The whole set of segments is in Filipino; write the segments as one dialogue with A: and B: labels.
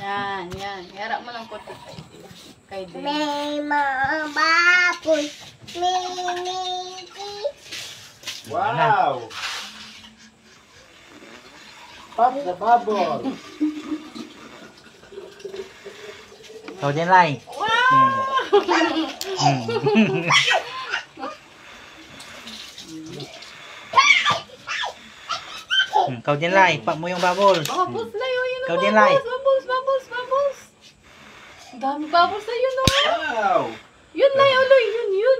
A: Yan, yan. Harap mo ng konti kay Del.
B: May mga baboy.
C: Wow! Pop the bubble.
D: Ikaw din, Lai. Ikaw din, Lai. Pop mo yung bubbles.
A: Bubbles na yun.
D: Ikaw din, Lai.
A: Bubbles. Ang dami bubbles na yun, oh.
C: Wow!
A: Yun, Lai, uloy. Yun.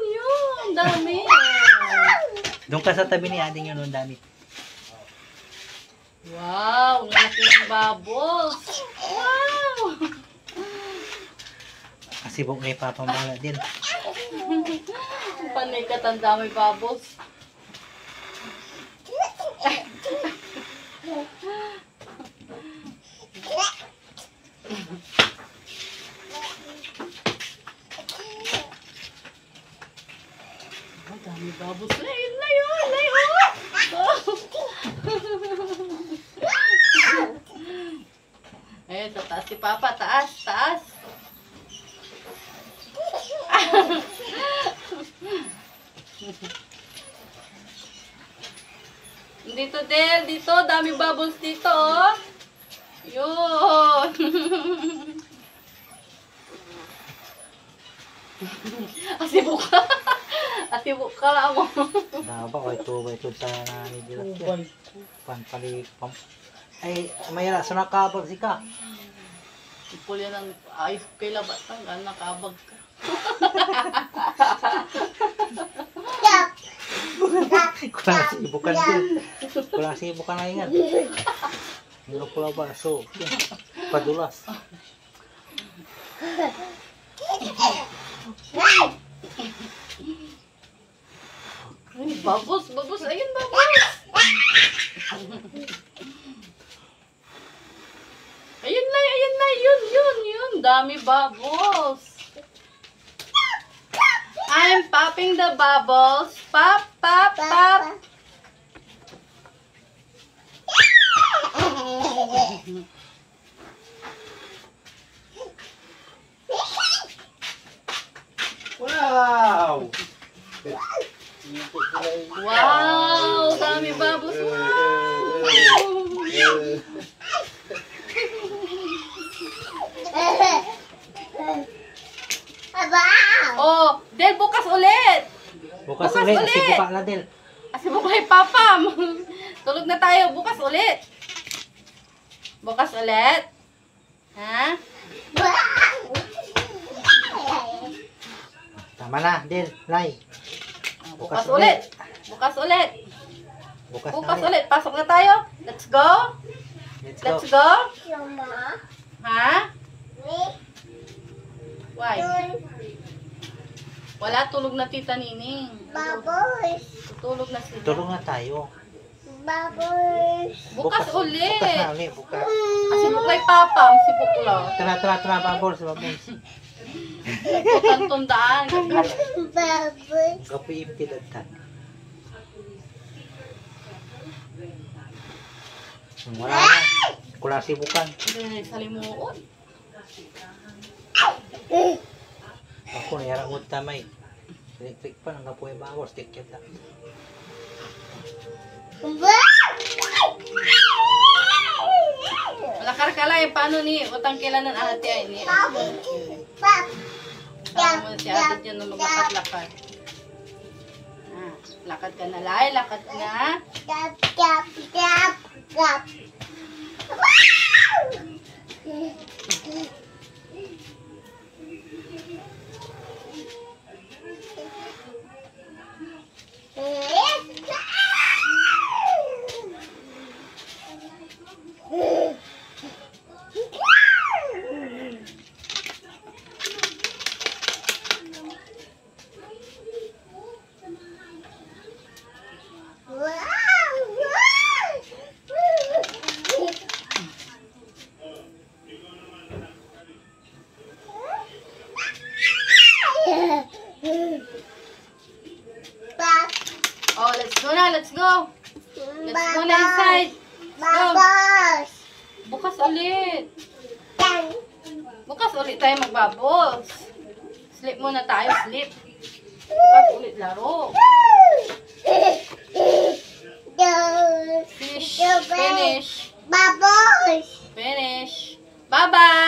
A: Ang dami.
D: Doon ka sa tabi ni Ading yun, ang dami.
A: Wow, ang laki ng bubbles. Wow.
D: Kasi buong kay Papa Mala din.
A: Panay ka, ang dami bubbles. Ang dami bubbles. Layo. Ayun, sa taas si Papa. Taas. Dito, Del. Dito. Dami bubbles dito, oh. Yun. Asibuk ka lang mo.
D: Naba ko ito sa nanidilak. Panpalik. Ay, mayroon sa nakabag si ka.
A: Ipul yan ang ayos kay labatang. Nakabag ka.
D: Kulang sibukan din. Kulang sibukan na yan. Hindi ko lang ba? So, padulas.
A: Ay, bubbles. Ayun, bubbles. Ayun, Lai. Yun. Dami bubbles. I'm popping the bubbles. Pop.
C: Wow!
A: Wow, dami bubbles. Oh, Del, bukas ulit.
D: Bukas ulit. Sibuka na din.
A: Asibuk kay Papa. Tulog na tayo. Bukas ulit. Ha?
D: Tama na, Del. Lai.
A: Bukas ulit. Bukas ulit. Pasok na tayo. Let's go.
D: Let's go.
A: Ha? Why? Wala, tulog na Tita Nining. Tutulog na sila.
D: Tulong na tayo.
A: Bukas ulit.
D: Bukas na ulit. Bukas.
A: Asibuk kay Papa. Asibuk lang.
D: Tara, bubbles.
A: Tandaan.
D: Kapoy yung pinagtan. Wala na. Kulang sibukan.
A: Hindi, salimuot.
D: Ako nayarang utamay. Electric pa nang kapoy bubbles. Tikit lang.
A: Lakar ka lang. Paano ni? Utang kilanan ate ay ni. Tama mo si ate dyan na maglakad-lakad. Lakad ka na, Lai. Lakad ka na. Oh, let's go na. Let's go. Let's go na inside. Let's go. Bukas ulit. ulit tayo magbubbles. Sleep muna tayo, sleep. Bukas ulit laro. Fish. Finish.
B: Bubbles.
A: Finish. Bye-bye.